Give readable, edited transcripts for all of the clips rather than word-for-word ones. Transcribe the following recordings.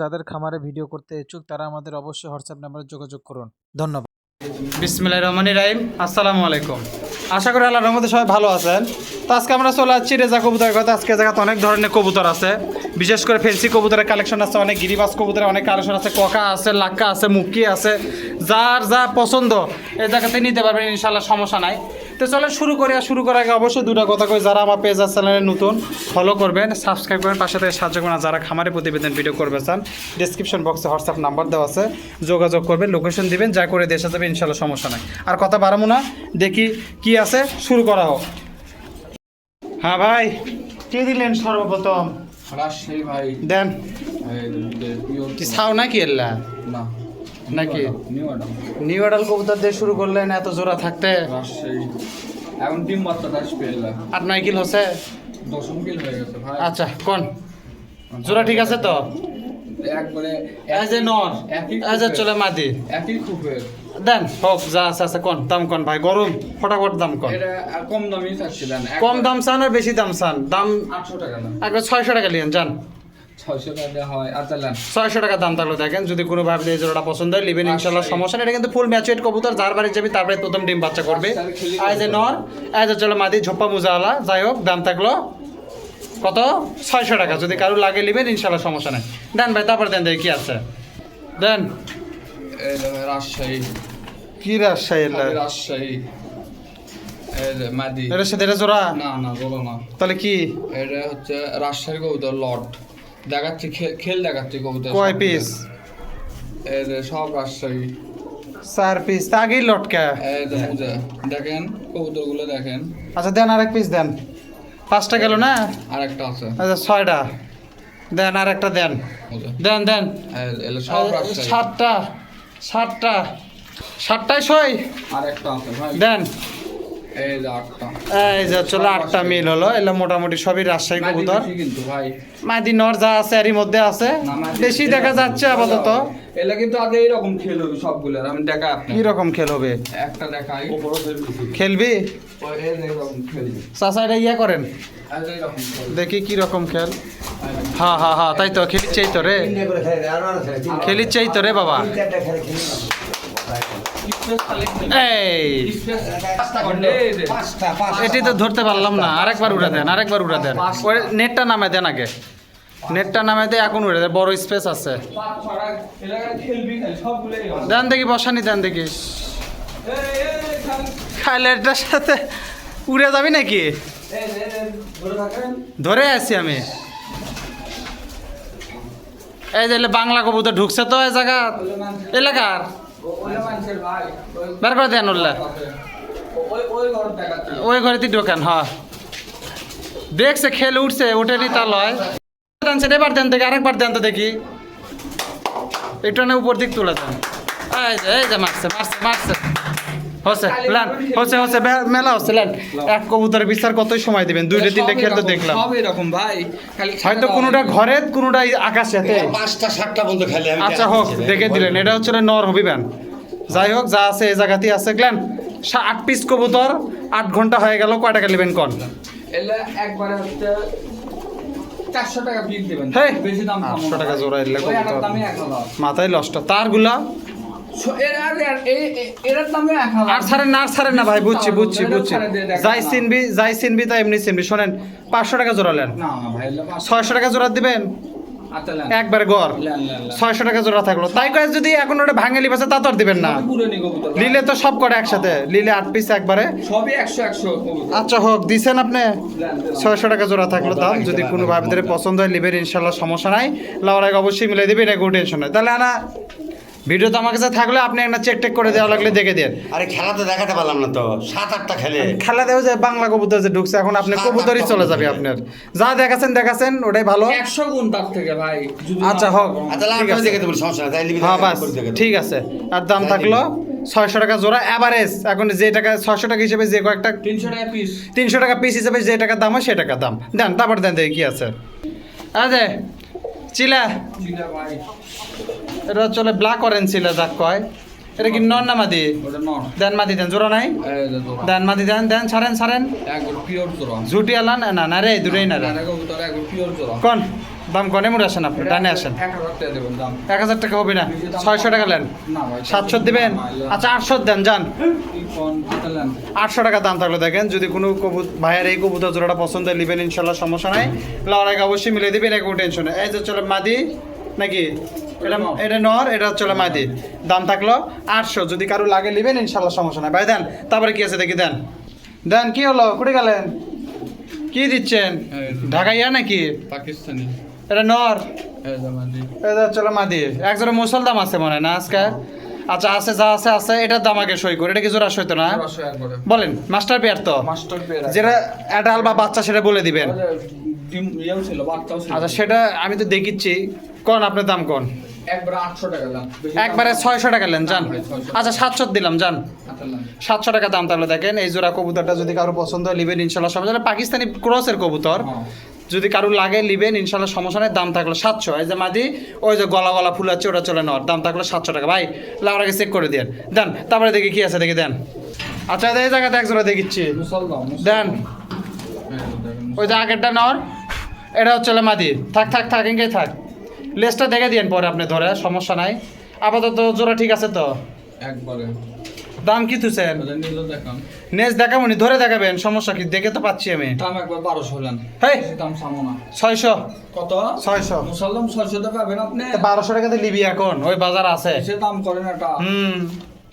যাদের খামারে ভিডিও করতে ইচ্ছুক তারা আমাদের অবশ্যই হোয়াটসঅ্যাপ নাম্বারে যোগাযোগ করুন। ধন্যবাদ। বিসমিল্লাহির রহমানির রহিম। আসসালামু আলাইকুম। আশা করি আল্লাহর রহমতে সবাই ভালো আছেন। তো আজকে আমরা চলে যাচ্ছি রেজা কবুতরের কথা। আজকে জায়গাতে অনেক ধরনের কবুতর আছে, বিশেষ করে ফেন্সি কবুতরের কালেকশন আছে, অনেক গিরিবাজ কবুতরের অনেক কালেকশন আছে, ককা আছে, লাক্কা আছে, মুক্কি আছে, যার যা পছন্দ এই জায়গাতে নিতে পারবেন, ইনশাল্লাহ সমস্যা নাই। তো চলে শুরু করি। আর শুরু করার আগে অবশ্যই দুটো কথা কই, যারা আমার পেজ আর চ্যানেলে নতুন ফলো করবেন, সাবস্ক্রাইব করবেন, পাশে থেকে সাহায্য করবেন। যারা খামারে প্রতিবেদন ভিডিও করবে চান, ডিসক্রিপশন বক্সে হোয়াটসঅ্যাপ নাম্বার দেওয়া আছে, যোগাযোগ করবেন, লোকেশন দিবেন, যা করে দেশে যাবে ইনশাল্লাহ সমস্যা নাই। আর কথা বাড়াবো না, দেখি কি আছে, শুরু করা হোক। হ্যাঁ ভাই, কি দিলেন সর্বপ্রথম? রাজশাহী ভাই দেন। কি ছাও নাকি এল্লা না নাকি নিউ অর্ডার নিউ অর্ডার কবুতর দিয়ে শুরু করলেন এত জোড়া থাকতে? রাজশাহী এখন টিম বাচ্চাটা আসবে এলা আর 9 কিল হচ্ছে? 10 কিল হয়ে গেছে ভাই। আচ্ছা কোন জোড়া ঠিক আছে তো? একবারে এজ এ নর এজ এ চলে মাদি একই খুবের দেন হোক, যা আছে আছে কোন দাম কোন ভাই, গরম ফটাফট দাম কোন। এটা কম দামই চাচ্ছিলেন, কম দাম চান আর বেশি দাম চান? দাম 800 টাকা না, একবার 600 টাকা নিয়েন যান। 600 টাকা হয়। আচ্ছা লেন 600 টাকা দাম থাকলো দেখেন, যদি কোনো ভাবে এই জোড়াটা পছন্দ হয় লিবেন ইনশাল্লাহ সমস্যা নেই। এটা কিন্তু ফুল ম্যাচুয়েট কবুতর, যার বাড়ি যাবি তারপরে প্রথম ডিম বাচ্চা করবে। এজ এ নর এজ এ চলে মাদি ঝোপ্পা মুজাওয়ালা, যাই হোক দাম থাকলো কত? 600 টাকা। যদি কারো লাগে লিবেন ইনশাল্লাহ সমস্যা নেই। দেন ভাই, তারপর দেন দেখি কি আছে দেন। এই রাজশাহী কি রাজশাহী? রাজশাহী এই মাদি এটার সাথে এটা জোড়া না না বলো না, তাহলে কি? এটা হচ্ছে রাজশাহীর কবুতর লট দেখাচ্ছি, খেল দেখাচ্ছি কবুতর কয় পিস? এই সব রাজশাহী 4 পিস। তা আগেই লটকা। এই দেখেন কবুতরগুলো দেখেন। আচ্ছা দেন আরেক পিস দেন। 5টা গেল না? আরেকটা আছে। আচ্ছা 6টা দেন, আর একটা দেন দেন দেন। সব রাজশাহী। 7টায় 6 আরেকটা আছে ভাই, দেন। এই যে 8টা। এই যে চলো 8টা মিল হলো। এগুলো মোটামুটি সবই রাজশাহী কবুতর। বেশি কিন্তু ভাই মাদি নর যা আছে এরই মধ্যে আছে, না, মাদি বেশি দেখা যাচ্ছে আপাতত। এলা কিন্তু আগে এইরকম খেল হবে সবগুলো, আমি দেখাই আপনি কি রকম খেল হবে? একটা দেখাই। খেলবি? এই যে এরকম খেলবে, চাচা এটা ইয়া করেন, এই যে এরকম খেলবে। দেখি কি রকম খেল। হ্যাঁ হ্যাঁ হ্যাঁ, তাই তো খেলিচ্ছেই তো রে, খেলিচ্ছেই তো রে বাবা। এই এটি তো ধরতে পারলাম না, আরেকবার উড়ে দেন, আরেকবার উড়ে দেন। ওই নেটটা নামায় দেন আগে, নেটটা নামায় দিয়ে এখন উড়ে দেন, বড় স্পেস আছে। দেন দেখি বসানি, দেন দেখি। খাইলে এটার সাথে উড়ে যাবি নাকি? ধরে আছি আমি। এই যে বাংলা কবুতর ঢুকছে তো এই জায়গা এলাকার, বের করে দেন। উঠলে ওই ঘরেতে ঢোকেন। হ্যাঁ দেখছে খেলে উঠছে, ওঠেনি তা লয়। এবার দেন দেখি, আরেকবার দেন তো দেখি। একটু না উপর দিক তুলে দেন। এই যে মারছে মারছে মারছে, হচ্ছে লেন, হচ্ছে মেলা হচ্ছে লেন। এক কবুতরের বিচার কতই সময় দিবেন? 2-3টা খেলতে দেখলাম। সব এরকম ভাই, খালি হয়তো কোনোটা ঘরে কোনোটা আকাশেতে। 5টা 7টা বন্ধু খেলে। আচ্ছা হোক, দেখে দিলেন। এটা হচ্ছে নর হবিবেন। যাই হোক যা আছে এই জায়গাতেই আছে। গ্ল্যান 8 পিস কবুতর, 8 ঘন্টা হয়ে গেল। কয় টাকা নেবেন কন? এলা একবারে হচ্ছে 400 টাকা পিস দিবেন, হেই, বেশি দাম 800 টাকা জোড়া এলে ওই কবুতর। দামে 1000। মাথায় লষ্ট তারগুলা। এর দামে 1000। আর ছাড়েন না ভাই, বুঝছি। যাই চিনবি তাই এমনি চিনবি। শোনেন 500 টাকা জোড়া নেন, না ভাই 600 টাকা জোড়া দিবেন আচ্ছা লেন একবারে গড়। লেন 600 টাকা জোড়া থাকলো, তাই করে যদি এখন ওটা ভাঙে লিবাসে তা তো আর দিবেন না। পুরো নি কবুতর লিলে তো সব করে একসাথে, লিলে 8 পিস একবারে। সবই 100 কবুতর। আচ্ছা হোক, দিছেন আপনি। লেন 600 টাকা জোড়া থাকলো দাম। যদি কোনো ভাবিদের পছন্দ হয় লিবেন ইনশাল্লাহ সমস্যা নাই। লাউর আগে অবশ্যই মিলাই দেবেন, এটা কোনো টেনশন নাই। তাহলে আনা ভিডিও তো আমার কাছে থাকলে আপনি একটা চেক করে দেওয়া লাগলে দেখে দেন। আরে খেলা তো দেখাতে পারলাম না তো, 7-8টা খেলে। খেলা দেও যে বাংলা কবুতর যে ঢুকছে, এখন আপনি কবুতরই চলে যাবে আপনার। যা দেখাচ্ছেন ওটাই ভালো। 100 গুণ তার থেকে ভাই যদি আচ্ছা না হোক, পারো। আচ্ছা লাভ ঠিক আছে। দেখে দেবো, সমস্যা নাই। তাই লিবি, হ্যাঁ বাস ঠিক আছে। আর দাম থাকলো 600 টাকা জোড়া এভারেজ। এখন যে টাকা 600 টাকা হিসেবে যে কয়েকটা 300 টাকা পিস। 300 টাকা পিস হিসেবে যে টাকা দাম হয় সে টাকা দাম দেন। তারপর দেন দেখি কি আছে। আরে চিলা, চিলা ভাই এটা চলে ব্ল্যাক অরেঞ্জ চিলা যাক কয়। এটা কি নর না মাদি? ওটা নর। দেন মাদি দেন, জোড়া নাই। এই যে তোরা দেন মাদি দেন ছাড়েন। একবার পিওর তোরা। ঝুটি আলান না রে, দুটোই না রে। আর কবুতর একবার পিওর তোরা। কোন দাম কনে মুড়ে আসেন আপনি ডানে আসেন 1000 টাকা দেবেন দাম 1000 টাকা হবে না 600 টাকা নেন না ভাই 700 দিবেন আচ্ছা 800 দেন যান কি কোন দিলেন 800 টাকা দাম থাকলো দেখেন যদি কোনো ভাইয়ের এই কবুতর জোড়াটা পছন্দ হয় নেবেন ইনশাল্লাহ সমস্যা নাই লাউর আগে অবশ্যই মিলে দিবেন কোনো টেনশন নেই এই যে চলে মাদি নাকি এটা নর এটা চলে মাদি দাম থাকলো 800 যদি কারো লাগে নেবেন ইনশাল্লাহ সমস্যা নাই ভাই দেন তারপরে কি আছে দেখি দেন দেন কি হলো কুড়ে গেলেন কি দিচ্ছেন ঢাকাইয়া নাকি পাকিস্তানি এটা নর এই জামাদি এটা চলো মাদি একজোড়া মুসল দাম আছে মনে হয় না আজকে আচ্ছা আছে যা আছে আছে এটার দাম আগে সই করে এটা কি জোড়া সইতো না 1200 একবারে বলেন মাস্টার পেয়ার তো মাস্টার পেয়ার যেটা অ্যাডাল বা বাচ্চা সেটা বলে দিবেন ডিম ইয়েও ছিল বাচ্চাও ছিল আচ্ছা সেটা আমি তো দেখিচ্ছি কোন আপনার দাম কোন একবারে 800 টাকা দাম একবারে 600 টাকা নেন যান আচ্ছা 700 দিলাম যান 700 টাকা দাম তাহলে দেখেন এই জোড়া কবুতরটা যদি কারো পছন্দ হয় লিবেন ইনশাল্লাহ সমস্যা নেই পাকিস্তানি ক্রসের কবুতর যদি কারো লাগে লিবেন ইনশাল্লাহ সমস্যা নেই দাম থাকলো 700 এই যে মাদি ওই যে গলা গলা ফুল আছে ওটা চলে নেওয়ার দাম থাকলো 700 টাকা ভাই লাউর আগে চেক করে দেন দেন তারপরে দেখি কি আছে দেখি দেন আচ্ছা এই জায়গাতে এক জোড়া দেখিচ্ছি দেন ওই যে আগেরটা নেওয়ার এটা হচ্ছে মাদি থাক থাক থাক ইঙ্গে থাক লেসটা দেখে দিয়েন পরে আপনি ধরে সমস্যা নাই আপাতত জোড়া ঠিক আছে তো একবারে দাম কি তুছেন নিলো দেখান নেস দেখাবনি ধরে দেখাবেন সমস্যা কি দেখে তো পাচ্ছি আমি দাম একবার 1200 হলেন হেই দাম সামো না 600 কত 600 মুসলমান 600 টাকা পাবেন আপনি 1200 টাকাতে লিবি এখন ওই বাজার আছে সে দাম করেন এটা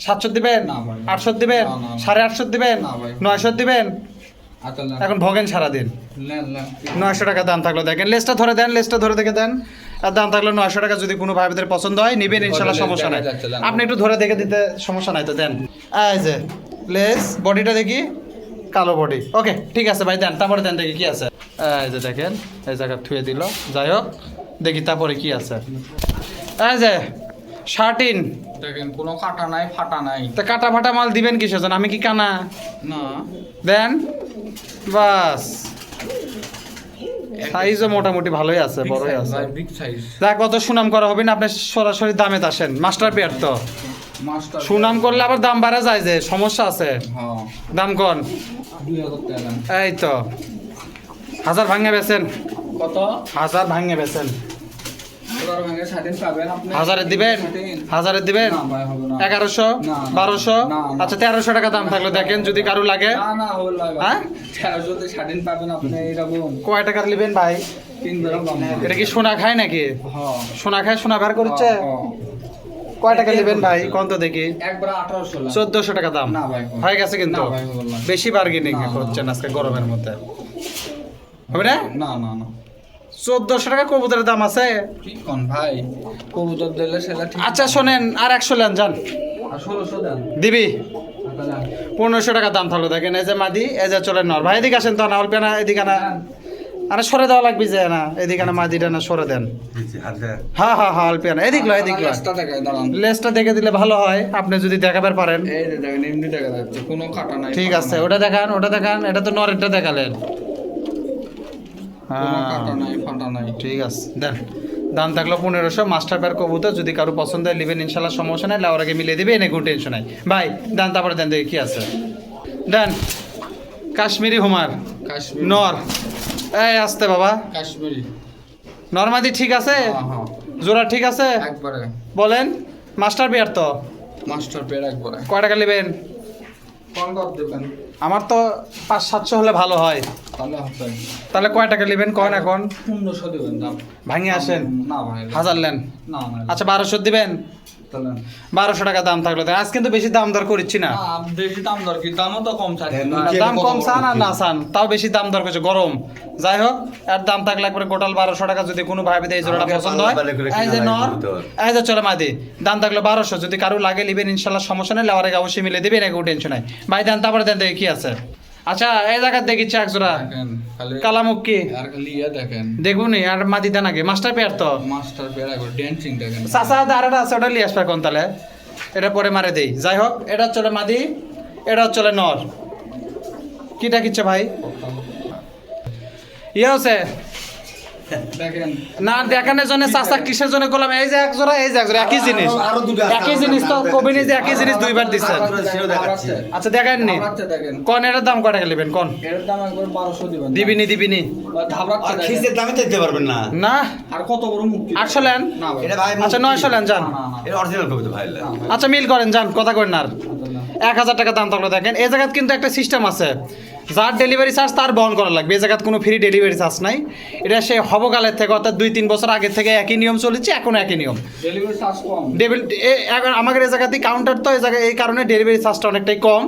700 দিবেন না ভাই। 800 দিবেন না, না, না। 850 দিবেন না ভাই। 900 দিবেন আচ্ছা এখন ভোগেন সারাদিন নেন নেন 900 টাকা দাম থাকলো দেখেন লেসটা ধরে দেন লেসটা ধরে দেখে দেন আর দাম থাকলো 900 টাকা যদি কোনো ভাইদের পছন্দ হয় নিবেন ইনশাল্লাহ লেস সমস্যা নাই দেখা যাচ্ছে, দেন। আপনি একটু ধরে দেখে দিতে সমস্যা নাই তো দেন এই যে লেস বডিটা দেখি কালো বডি ওকে ঠিক আছে ভাই দেন তারপরে দেন দেখি কি আছে এই যে দেখেন এই জায়গা থুয়ে দিল যাই হোক দেখি তারপরে কি আছে এই যে 13 দেখেন কোনো কাটা নাই ফাটা নাই তা কাটা ফাটা মাল দিবেন কিসের জন্য আমি কি কানা না দেন বাস সাইজও মোটামুটি ভালোই আছে বড়ই আছে বিগ সাইজ দেখ কত সুনাম করা হবে না আপনি সরাসরি দামে আসেন মাস্টার পেয়ার তো মাস্টার সুনাম করলে আবার দাম বাড়া যায় যে সমস্যা আছে হ্যাঁ দাম কোন 2000 টাকা দেন এই তো 1000 ভাঙে বেছেন কত 1000 ভাঙে বেছেন 1000 ভাঙে 13 পাবেন আপনি 1000 দিবেন 1000 দিবেন না ভাই হবে না 1100 না, 1200 না, না। আচ্ছা 1300 টাকা দাম থাকলো দেখেন যদি কারো লাগে না না হল ভাই হ্যাঁ? 1300 তে 13 পাবেন আপনি এরকম কয় টাকার নেবেন ভাই 3 গ্রাম দাম এটা কি সোনা খায় নাকি হ্যাঁ সোনা খায় সোনা ভার করছে কয় টাকা নেবেন ভাই কোন তো দেখি একবার 1800 লাখ 1400 টাকা দাম না ভাই হয়ে গেছে কিন্তু না ভাই বললাম বেশি বার্গেনিং না, না। করছেন আজকে গরমের মধ্যে হবে না না না না 1400 টাকা কবুতরের দাম আছে কি কোন ভাই কবুতর দিলে সেটা ঠিক আচ্ছা শোনেন আর 100 লেন যান আর 1600 দেন দিবি আচ্ছা দেন 1500 টাকা দাম থাকলো দেখেন এই যে মাদি এই যে চলে নর ভাই এদিকে আসেন তো না অল্প না এদিকে না আরে সরে দেওয়া লাগবে যে না এদিকে না মাদিটা না সরে দেন হ্যাঁ হ্যাঁ হ্যাঁ অল্প না এদিক লো এদিক লো রাস্তা দেখায় দাঁড়ান লেসটা দেখে দিলে ভালো হয় আপনি যদি দেখাবার পারেন এই যে দেখেন এমনি দেখা যাচ্ছে কোনো কাটা নাই ঠিক ফাটা আছে নাই। ওটা দেখান এটা তো নরেরটা দেখালেন কোনো হ্যাঁ কাটা নাই ফাটা নাই ঠিক আছে দেন দাম থাকলো 1500 মাস্টার পেয়ার কবুতর যদি কারো পছন্দ হয় নেবেন ইনশাল্লাহ সমস্যা নাই লাউর আগে মিলিয়ে দিবে এনে কোনো টেনশন নাই ভাই দেন তারপরে দেন দেখি কি আছে দেন কাশ্মীরি হুমার কাশ্মীর নর এই আসতে বাবা কাশ্মীরি নরমাদি ঠিক আছে হ্যাঁ হ্যাঁ জোড়া ঠিক আছে একবারে বলেন মাস্টার পেয়ার তো মাস্টার পেয়ার একবারে কয় টাকা নেবেন কোন কত দেবেন আমার তো 500-700 হলে ভালো হয় তাহলে হবে তাহলে কয় টাকা নেবেন কন এখন 1500 দেবেন দাম ভাঙে আসেন না ভাই 1000 লেন না না আচ্ছা 1200 দিবেন তাহলে 1200 টাকা দাম থাকলো আজ কিন্তু বেশি দাম দর করছি না না, বেশি দাম দর কি দামও তো কম চাচ্ছি দেন, না। কে দাম কত কম বড় চান আর কি? না চান তাও বেশি দাম দর করছে গরম যাই হোক এর দাম থাকলে একবারে গোটাল 1200 টাকা যদি কোনো ভাই এই জোড়াটা আমাকে পছন্দ হয় পাল্লা পাল্লা করে এই যে কিনা নর লাগবে তোর। এই যে চলে মাদি দাম থাকলো 1200 যদি কারো লাগে নেবেন ইনশাল্লাহ সমস্যা নেই লেওয়ার আগে অবশ্যই মিলে দেবেন কোনো টেনশন নাই ভাই দেন তারপরে দেন দেখি কি আছে আচ্ছা এই জায়গায় দেখিচ্ছে এক জোড়া দেখেন খালি কালামুখ কি আর খালি ইয়ে দেখেন দেখুন আর মাদি দেন আগে মাস্টার পেয়ার তো মাস্টার পেয়ার একবার ড্যান্সিং দেখেন চাচা দাঁড়াটা আছে ওটা লিয়ে আসবে কোন তাহলে এটা পরে মারে দেই যাই হোক এটা চলে মাদি এটা চলে নর কিটা কিচ্ছে ভাই ইয়ে আছে দেখেন না দেখানোর জন্য চাচা কিসের জন্য করলাম? এই যে এক জোড়া, এই যে এক জোড়া, একই জিনিস, আরো দুটো আছে, একই জিনিস তো কবিনি যে একই জিনিস দুইবার দিচ্ছেন। সেও দেখাচ্ছি। আচ্ছা দেখাননি ধাবড়াচ্ছে দেখেন, কোন এটার দাম কয় টাকা নেবেন কোন? এর দাম একবার 1200 দিবেন। দিবিনি ধাবড়াচ্ছে আর দেখেন। খিসের দামে তো দিতে পারবেন না। না আর কত বড় মুক্তি? 800 লেন। না ভাই। এটা ভাই আচ্ছা 900 লেন যান। না, না। এটা অরিজিনাল কবিতা ভাই। আচ্ছা মিল করেন যান, কথা করেন না আর। 1000 টাকা দাম থাকলো দেখেন। এই জায়গায় কিন্তু একটা সিস্টেম আছে, যার ডেলিভারি চার্জ তার বহন করা লাগবে। এই জায়গায় কোনো ফ্রি ডেলিভারি চার্জ নাই। এটা সে হবকালের থেকে অর্থাৎ 2-3 বছর আগে থেকে একই নিয়ম চলেছে, এখনো একই নিয়ম। ডেলিভারি চার্জ কম। এখন আমাদের এই জায়গাতে কাউন্টার তো এই জায়গায়, এই কারণে ডেলিভারি চার্জটা অনেকটাই কম।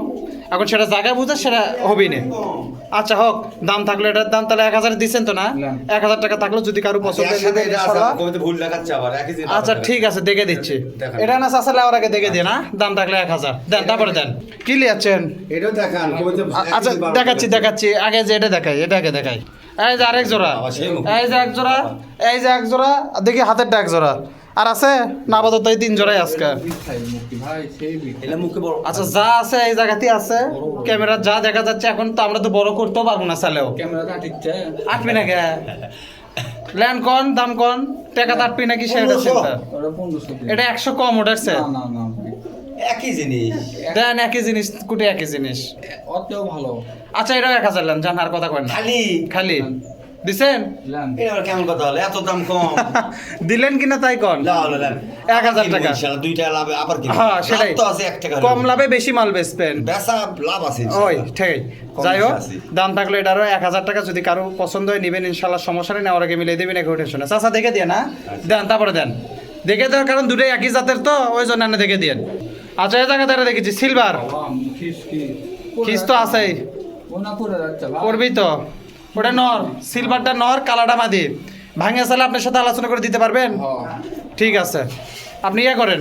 এখন সেটা জায়গায় বুঝে সেটা হবেই না। আচ্ছা হোক, দাম থাকলো এটার দাম তাহলে 1000 দিচ্ছেন তো না? 1000 টাকা থাকলো, যদি কারো পছন্দ হয় নেবেন ইনশাআল্লাহ। কবিতা ভুল দেখাচ্ছে আবার একই জিনিস। আচ্ছা ঠিক আছে, দেখে দিচ্ছি। দেখান। এটা না চাষালে আর আগে দেখে দিয়ে না, দাম থাকলে 1000 দেন, তারপরে দেন। কি লিয়াচ্ছেন? এটাও দেখান কবিতা। আচ্ছা দেখাচ্ছি আগে যে এটা দেখাই, এটা আগে দেখাই। এই যে আরেক জোড়া, বাবা, সেই মুখ। এই যে এক জোড়া, এই যে এক জোড়া, দেখি হাতেরটা এক জোড়া আর আছে না, আপাতত এই 3 জোড়াই আজকে। মুক্তি ভাই সেই বিগ। এটা মুখে বড়। আচ্ছা যা আছে এই জায়গাতেই আছে, ক্যামেরা যা দেখা যাচ্ছে। এখন তো আমরা তো বড় করতেও পারবো না চালেও। ক্যামেরা কাটিচ্ছে। আটবি না কে ল্যান্ড কন, দাম কন, টাকা আটবি নাকি সেটা চিন্তা। ওটা 1500 দিন। এটা 100 কম উঠাচ্ছে। না না না। একই জিনিস। দেন একই জিনিস, কুটে একই জিনিস। অতেও ভালো। আচ্ছা এটাও 1000 লেন জান, আর কথা কয় না খালি খালি দিছেন। লেন। এটা আবার কেমন কথা হলো? এত দাম কম। দিলেন কিনা তাই কন। লাও লাও 1000 টাকা। ইনশাআল্লাহ 2 টাকা লাভ আবার কি? হ্যাঁ সেটাই, তো আছে 1 টাকা। কম লাভে বেশি মাল বেচবেন। বেচা লাভ আছে ওই ইনশাআল্লাহ। ঠিক। কম যাই হোক, বেশি আছে। দাম থাকলে এটারও 1000 টাকা। যদি কারো পছন্দ হয় নেবেন ইনশাল্লাহ, সমস্যা নেই। নেওয়ার আগে মিলিয়ে দেবেন, একটু টেনশন। চাচা দেখে দিয়ে না দেন, তারপরে দেন। দেখে দেওয়ার কারণ দুটোই একই জাতের তো, ওই জন্য আপনি দেখে দিন। আচ্ছা এই জায়গাতে এটা দেখেছি সিলভার, খিস কি? খিস তো আছেই, ওনা পড়ে যাচ্ছে ভাই। করবি তো। ওটা নর, সিলভারটা নর, কালাটা মাদি। ভাঙে চালে আপনার সাথে আলোচনা করে দিতে পারবেন? হ্যাঁ। ঠিক আছে, আপনি ইয়ে করেন,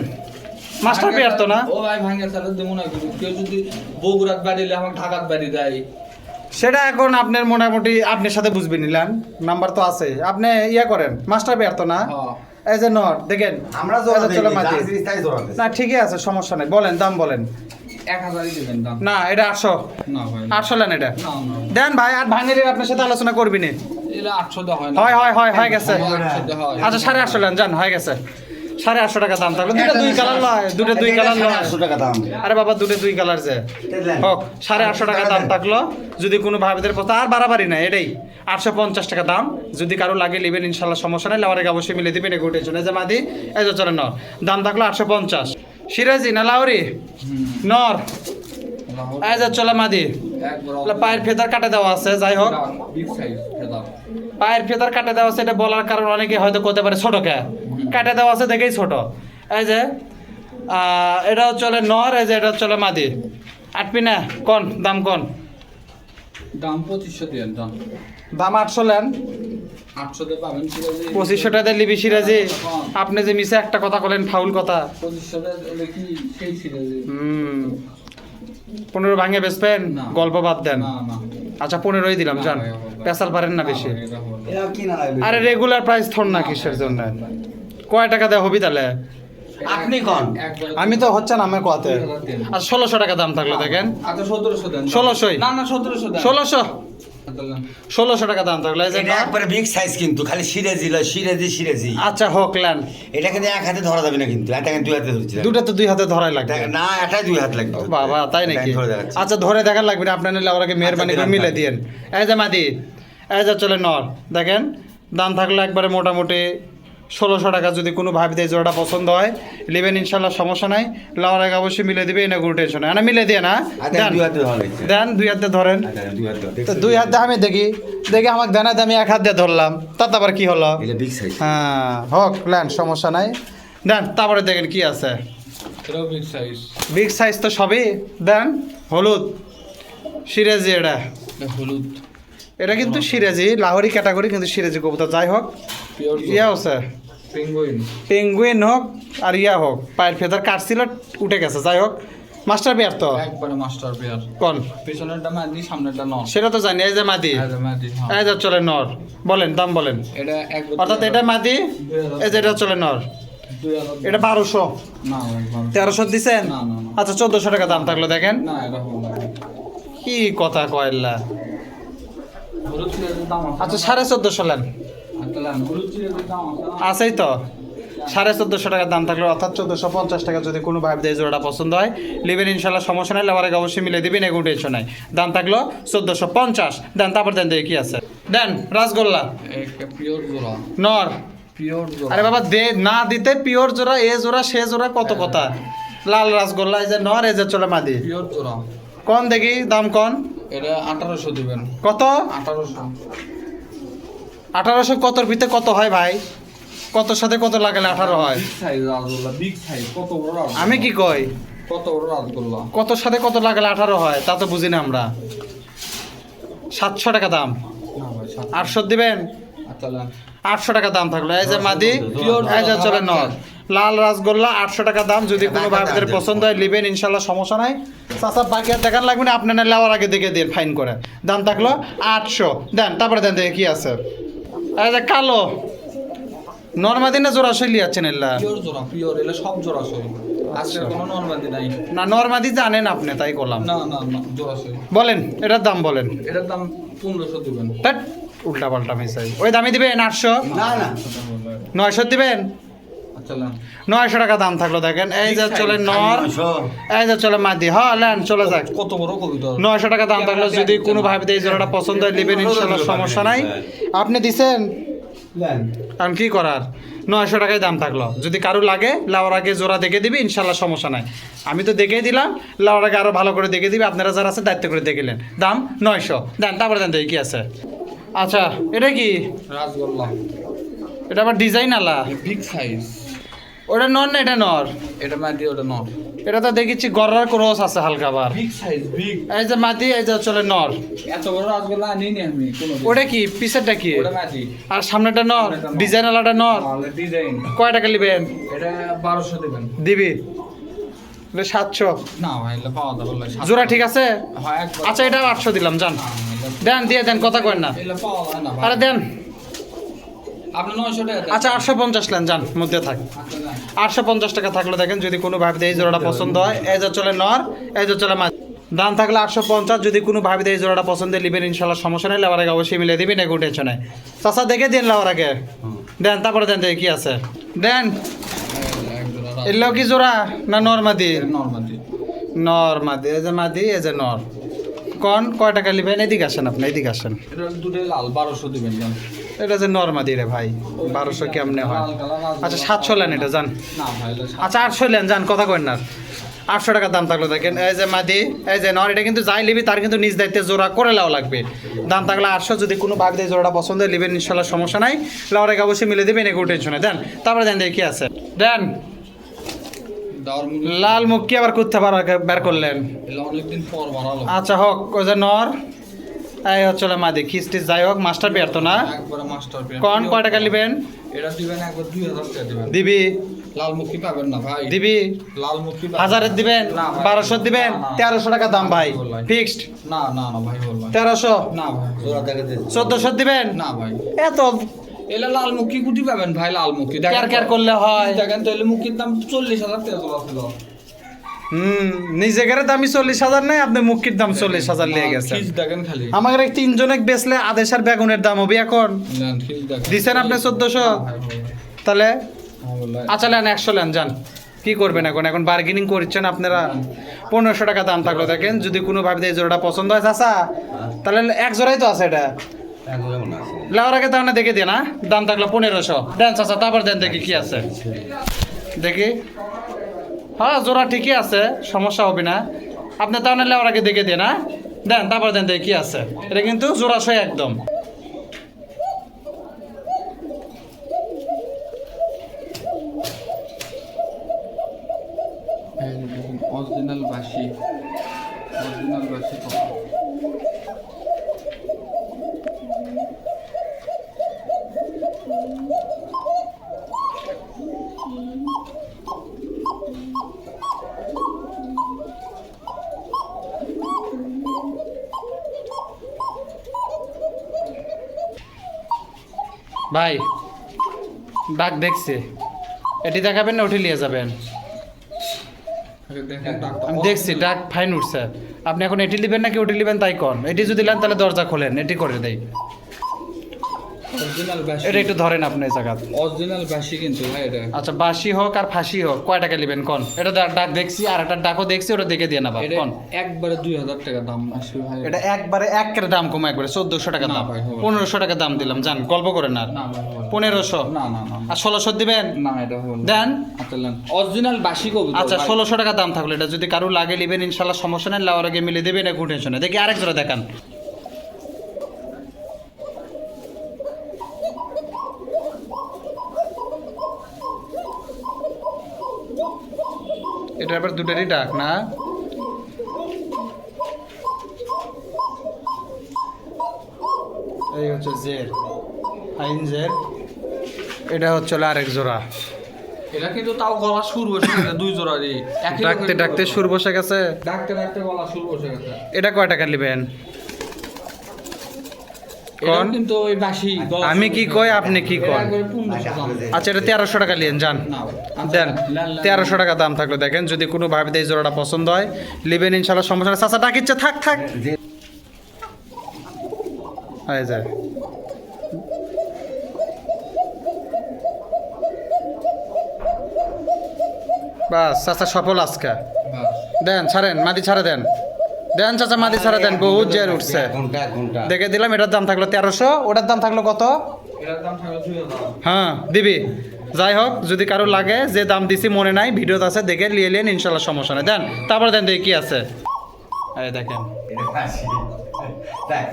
মাস্টার পেয়ার তো না? ও ভাই ভাঙে চালে দেবো না কিন্তু। কেউ যদি বগুড়াত বাড়িলে আমাকে ঢাকাত বাড়ি দেয়। সেটা এখন আপনার মোটামুটি আপনার সাথে বুঝবে নিলেন, নাম্বার তো আছে। আপনি ইয়ে করেন, মাস্টার পেয়ার তো না? হ্যাঁ। এই যে নর দেখেন, আমরা এই জোড়া যে দেই চলে না, মাদি। যার জিনিস তাই জোড়া দেই। না ঠিকই আছে, সমস্যা নেই, বলেন দাম বলেন। 1000ই দিবেন দাম। না এটা 800, না ভাই। 800 লেন এটা। না না। দেন ভাই, আর ভাঙের আপনার সাথে আলোচনা করবি না। এটা 800 দেওয়া হয় না। হয়ে গেছে। 800 দেওয়া হয়। আচ্ছা 850 লেন যান, হয়ে গেছে। 850 টাকা দাম থাকলো। দুটো 2 কালার লয়, দুটো 2 কালার লয়। 800 টাকা দাম। আরে বাবা দুটো 2 কালার যে হোক, 850 টাকা দাম থাকলো। যদি কোনো ভাবিদের পথে আর বাড়াবাড়ি নাই, এটাই 850 টাকা দাম। যদি কারো লাগে নেবেন ইনশাল্লাহ, সমস্যা নেই। লাউরে অবশ্যই মিলে দিবেন, এগুলো টেনশন। এই যে মাদি, এই যে চলে নর, দাম থাকলো 850। সিরাজি না লাউরি নর, এই যে চলে মাদি। একবার পায়ের ফেদার কাটে দেওয়া আছে, যাই হোক বিগ সাইজ এটা। পায়ের ফেদার কাটে দেওয়া আছে। এটা বলার কারণ অনেকে হয়তো করতে পারে ছোট কে কাটে দেওয়া আছে দেখেই ছোট। এই যে এটা চলে নর, এই যে এটা চলে মাদি। আটবি না কোন দাম কোন? দাম 2500 দেন দাম। দাম 800 লেন। 800 তে পাবেন সিরাজি। 2500 টাকা লিবি সিরাজি। আপনি যে মিশে একটা কথা বলেন, ফাউল কথা। 2500 তে কি সেই সিরাজি? 15 ভাঙে বেচবেন, না। গল্প বাদ দেন। না না। আচ্ছা 15ই দিলাম যান, না, ভাই, পেশাল পারেন না বেশি। এটা হবে না। এটা কি না লাগবে? আরে রেগুলার প্রাইস থন না কিসের জন্য? কয় টাকা দেওয়া হবি তাহলে? আপনি কোন? একবার- আমি তো হচ্ছে না আমার কথাতে। আর 1600 টাকা দাম থাকলো দেখেন, আচ্ছা 1700 দেন। 1600 না না 1700 দেন। 1600 টাকা দাম থাকলো। এই যে এটা একবারে বিগ সাইজ কিন্তু খালি সিরাজি লয়, সিরাজি। আচ্ছা হোক লেন। এটা কিন্তু এক হাতে ধরা যাবে না কিন্তু। এটা কিন্তু 2 হাতে ধরছি। দুটো তো 2 হাতে ধরাই লাগবে। না, এটাই 2 হাত লাগবে। বাবা তাই নাকি? ধরে দেখাচ্ছি। আচ্ছা ধরে দেখার লাগবে না, আপনার নিলে ওরাকে মেহরবানি করে দিলাম মিলে তাহলে। দিয়েন। এই যে মাদি, এই যে চলে নর, দেখেন দাম থাকলো একবারে মোটামুটি 1600 টাকা। যদি কোনো ভাবিতে এই জোড়াটা পছন্দ হয় নেবেন ইনশাল্লাহ, সমস্যা নাই। লাউর আগে অবশ্যই মিলে দিবে, এনে কোনো টেনশন না, মিলে দিয়ে না আচ্ছা, দেন। 2 হাতে ধরা লাগছে। দেন 2 হাতে ধরেন। আচ্ছা, 2 হাতে ধরা। তো 2 হাত দিয়ে আমি দেখি আমাকে দেনা আমি 1 হাত দিয়ে ধরলাম, তাতে আবার কি হলো? এটা বিগ সাইজ। হ্যাঁ হোক লেন, সমস্যা নাই। দেন তারপরে দেখেন কি আছে। এটাও বিগ সাইজ। বিগ সাইজ তো সবই। দেন হলুদ সিরাজি, এটা হলুদ এটা কিন্তু সিরাজি, লাহোরি ক্যাটাগরি কিন্তু সিরাজি কবুতর। যাই হোক পিওর ইয়া আছে, পেঙ্গুইন। পেঙ্গুইন হোক আর ইয়া হোক, পায়ের ফেদার কাটছিল উঠে গেছে। যাই হোক মাস্টার পেয়ার তো একবারে মাস্টার পেয়ার। কোন? পিছনেরটা মাদি, সামনেরটা নর। সেটা তো জানি। এই যে মাদি, মাদি হ্যাঁ। এই যে চলে নর। বলেন দাম বলেন। এটা একবার অর্থাৎ এটা মাদি, এই যে এটা চলে নর। 2000 এটা 1200, না ভাই 1300 দিছেন। না, না, না। আচ্ছা 1400 টাকা দাম থাকলো দেখেন। না এটা হবে না। কি কথা কয়লা। হলুদ সিরাজের দাম আছে। আচ্ছা 1450 লেন। আচ্ছা আছেই তো 1450 টাকার দাম থাকলো, অর্থাৎ 1450 টাকা। যদি কোনো ভাই এই জোড়াটা পছন্দ হয় নেবেন ইনশাল্লাহ, সমস্যা নাই, লেবার আগে অবশ্যই মিলে দিবেন, এগুলো টেনশন নাই। দাম থাকলো 1450। দেন তারপর দেন দেখি কি আছে। দেন রাসগোল্লা পিওর জোড়া, নর। পিওর জোড়া। আরে বাবা দে না দিতে পিওর জোড়া, এ জোড়া সে জোড়া কত কথা। লাল রাসগোল্লা, এই যে নর, এই যে চলে মাদি। পিওর জোড়া। কোন দেখি দাম কোন? এটা 1800 দিবেন। কত? 1800। 1800 কতর ভিতরে কত হয় ভাই? কতর সাথে কত লাগালে 18 হয়? Big size rasgulla, big size. কত বড় রাসগোল্লা? আমি কি কই, কত বড় রাসগোল্লা? কতর সাথে কত লাগালে 18 হয় তা তো বুঝি না আমরা। 700 টাকা দাম। না ভাই 800 দিবেন? আচ্ছা 800 টাকা দাম থাকলো। এই যে মাদি, Pure এই যে চলে নর। জোড়া। লাল রাসগোল্লা 800 টাকা দাম। যদি কোনো ভাইদের পছন্দ হয় নেবেন ইনশাল্লাহ, সমস্যা নাই। চাচা বাকি আর দেখান লাগবে না, আপনার না লেওয়ার আগে দেখে দিন ফাইন করে। দাম থাকলো 800। দেন তারপরে দেন দেখে কি আছে। এই যে কালো নর্মাদি না জোড়া শৈলী আছেন এল্লা? পিওর জোড়া, পিওর। এলা সব জোড়া সই। আজকে কোনো নরমাদি নাই। না নর্মাদি জানেন আপনি, তাই করলাম। না না না, জোড়া সই। বলেন এটার দাম বলেন। এটার দাম 1500 দিবেন। ধ্যাৎ, উল্টা পাল্টা মিশাই। ওই দামই দিবেন 800? না না 900 দিবেন? আচ্ছা 900 টাকা দাম থাকলো। দেখেন এই যে চলে নর, 900 এই যে চলে মাদি। হ্যাঁ লেন চলে যাক। কত বড় কবিতা। 900 টাকা দাম থাকলো। যদি কোনো ভাবে এই জোড়াটা পছন্দ হয় নেবেন ইনশাল্লাহ, সমস্যা নাই। আপনি দিছেন কারণ কি করার, 900 টাকায় দাম থাকলো। যদি কারো লাগে লাওয়ার আগে জোড়া দেখে দিবি ইনশাল্লাহ, সমস্যা নাই। আমি তো দেখেই দিলাম, লাওয়ার আগে আরো ভালো করে দেখে দিবি। আপনারা যারা আছে দায়িত্ব করে দেখলেন। দাম 900। দেন তারপরে দেন দেখি কি আছে। আচ্ছা এটা কি? রাসগোল্লা। এটা আবার ডিজাইন আলা। Big size. ওটা নর না এটা নর? এটা মাদি, ওটা নর। এটা তো দেখেছি গররার ক্রস আছে হালকা আবার। Big size, big. এই যে মাদি, এই যে চলে নর। এত বড় রাসগোল্লা আনিনি আমি কোনো। ওটা কি পিছেরটা কি? ওটা মাদি। আর সামনেটা নর, ডিজাইন আলাটা নর। তাহলে ডিজাইন। কয় টাকা নেবেন? এটা 1200 দিবেন। দিবি? 700 না ভাই, এটা পাওয়া যাবে না। জোড়া ঠিক আছে? হ্যাঁ একবার। আচ্ছা এটা 800 দিলাম, যান দেন, দিয়ে দেন, কথা কয়েন না। এটা পাওয়া যায় না ভাই। আরে দেন। আপনি 900 টাকা দেন। আচ্ছা 850 লেন, যান মধ্যে থাক। আচ্ছা দেন। 850 টাকা থাকলো। দেখেন যদি কোনো ভাবিতে এই জোড়াটা পছন্দ হয়, এই যে চলে নর, এই যে চলে মাছ। দাম থাকলে 850। যদি কোনো ভাবিতে এই জোড়াটা পছন্দ নেবেন ইনশাল্লাহ, সমস্যা নেই, লেবার আগে অবশ্যই মিলে দিবেন, এগুলো টেনশন নাই। চাচা দেখে দিন লেবার আগে। দেন তারপরে দেন দেখি কি আছে। দেন এক জোড়া এগুলো কি জোড়া না নরমাদি? নরমাদি। নরমাদি, এই যে মাদি, এই যে নর। কোন কয় টাকা নেবেন? এদিকে আসেন, আপনি এদিকে আসেন। এটা দুটোই লাল, 1200 দিবেন জান। এটা যে নরমাদি রে ভাই, 1200 কেমনে হয়? আচ্ছা 700 লেন এটা, যান। না ভাই, এটা আচ্ছা 800 লেন, যান, কথা কইন না। 800 টাকা দাম থাকলো। দেখেন এই যে মাদি, এই যে নর। এটা কিন্তু যাই লিবি তার কিন্তু নিজ দায়িত্বে জোড়া করে লাও লাগবে। দাম থাকলে 800। যদি কোনো ভাগ দিয়ে জোড়াটা পছন্দ হয় নেবেন ইনশাল্লাহ, সমস্যা নাই, লাউর আগে অবশ্যই মিলে দেবেন, এগুলো টেনশনে। দেন তারপরে দেন দেখি কি আছে। দেন দাওয়ার মুখ। লাল মুখ কি আবার করতে বের করলেন? এটা অনেকদিন পর বানালো। আচ্ছা হোক, ওই যে নর, এই হচ্ছে মাদি, খিস্টিস যাই হোক, মাস্টার পেয়ার তো না? একবারে মাস্টার পেয়ার। কোন কয় টাকা নেবেন? এটা দিবেন একবার 2000 টাকা দিবেন। দিবি? লাল মুখী পাবেন না ভাই। দিবি? লাল মুখী 1000 দিবেন? না ভাই। 1200 দিবেন? না, না। 1300 টাকা দাম ভাই, বললাই। ফিক্সড। না না না ভাই, বললাম 1300? না ভাই। জোড়া দেখে দে 1400 দিবেন? না ভাই, এত এলা লাল মুখী কুটি পাবেন ভাই। লাল মুখী কেয়ার কেয়ার করলে হয়? দেখেন তাহলে মুখীর দাম 40,000 টাকা জোড়া ছিল। নিজের দামি 40,000 নাই, আপনি মুখির দাম 40,000 লিয়ে গেছেন। খিস দেখেন খালি। আমাদের এই তিনজনে বেচলে আদেশার বেগুনের দাম হবে এখন। নেন, খিস দেখেন। দিছেন আপনি 1400? ভাই, তাহলে বললাই। আচ্ছা লেন 100 লেন, যান। কি করবেন এখন? এখন বার্গেনিং করছেন আপনারা। 1500 টাকা দাম থাকলো। দেখেন যদি কোনো ভাবে এই জোড়াটা পছন্দ হয় চাচা, তাহলে এক জোড়াই তো আছে এটা। লেওয়ার আগে তাহলে দেখে দিয়ে না, দাম থাকলো 1500। দেন চাচা, তারপর দেন দেখি কি আছে। দেখি, হ্যাঁ জোড়া ঠিকই আছে, সমস্যা হবে না। আপনি তাহলে লেওয়ার আগে দেখে দিয়ে না, দেন তারপর দেন দেখি কি আছে। এটা কিন্তু জোড়াশয় একদম। অরিজিনাল বাসি, অরিজিনাল বাসি। ভাই ডাক দেখছে, এটি দেখাবেন না ওটি নিয়ে যাবেন? আমি দেখছি ডাক ফাইন উঠছে। আপনি এখন এটি নেবেন নাকি ওটি নেবেন তাই কন। এটি যদি নেন তাহলে দরজা খোলেন, এটি করে দেই। অরিজিনাল বাসি এটা একটু ধরেন আপনি এই জায়গা। অরিজিনাল বাসি কিন্তু ভাই এটা আচ্ছা বাসি হোক আর ফাঁসি হোক কয় টাকা নেবেন কোন? এটা ডাক দেখছি আর একটা ডাকও দেখছি, ওটা দেখে দিয়ে না বা এটা কোন? একবারে 2000 টাকা দাম আসবে ভাই এটা একবারে একের দাম কমে একবারে 1400 টাকা না দাম, ভাই, হবে না। 1500 টাকা দাম দিলাম, জান গল্প করেন আর। না ভাই হবে না। 1500 না না না আর 1600 দিবেন না এটা হবে না। দেন। আচ্ছা নেন অরিজিনাল বাসি কবুতর আচ্ছা ভাই। 1600 টাকা দাম থাকলো, এটা যদি কারো লাগে নেবেন ইনশাল্লাহ, সমস্যা নেই, লাওয়ার আগে মিলে দেবেন, কোনো টেনশন নেই। দেখি আরেক জোড়া দেখান। এটা আবার দুটারই ডাক না? এই হচ্ছে জের, আইন জের, এটা হচ্ছে আরেক জোড়া। এটা কিন্তু তাও গলা সুর বসে গেছে দুই জোড়ারই একই ডাকতে রকমের ডাকতে কবুতর। সুর বসে গেছে। ডাকতে ডাকতে গলা সুর বসে গেছে। এটা কয় টাকা নেবেন এটাও কোন? কিন্তু ওই বাসি গলা আমি সুর কি বসে কই, গেছে। আপনি কি এটা কন? একবারে 1500 দাম। আচ্ছা এটা 1300 টাকা নিয়েন যান, না ভাই। আচ্ছা, দেন। নেন, নেন। 1300 টাকা দাম থাকলো, দেখেন যদি কোনো ভাবে এই জোড়াটা পছন্দ হয় লিবেন ইনশাল্লাহ, সমস্যা নেই। চাচা ডাকিচ্ছে, থাক থাক এই যায়। বাস চাচা সফল আজকে। বাস। দেন ছাড়েন, মাদি ছাড়ে দেন, দেন চাচা মাদি ছাড়ে দেন, বহুত জের উঠছে। এক ঘন্টা দেখে দিলাম, এটার দাম থাকলো 1300, ওটার দাম থাকলো কত? এটার দাম থাকবে 2000। হ্যাঁ দিবি। যাই হোক, যদি কারো লাগে, যে দাম দিছি মনে নাই, ভিডিওতে আছে, দেখে নিয়ে নিন ইনশাল্লাহ, সমস্যা নেই। দেন তারপর দেন দেখি কি আছে। এই দেখেন এটা ফাঁসি। দেখ,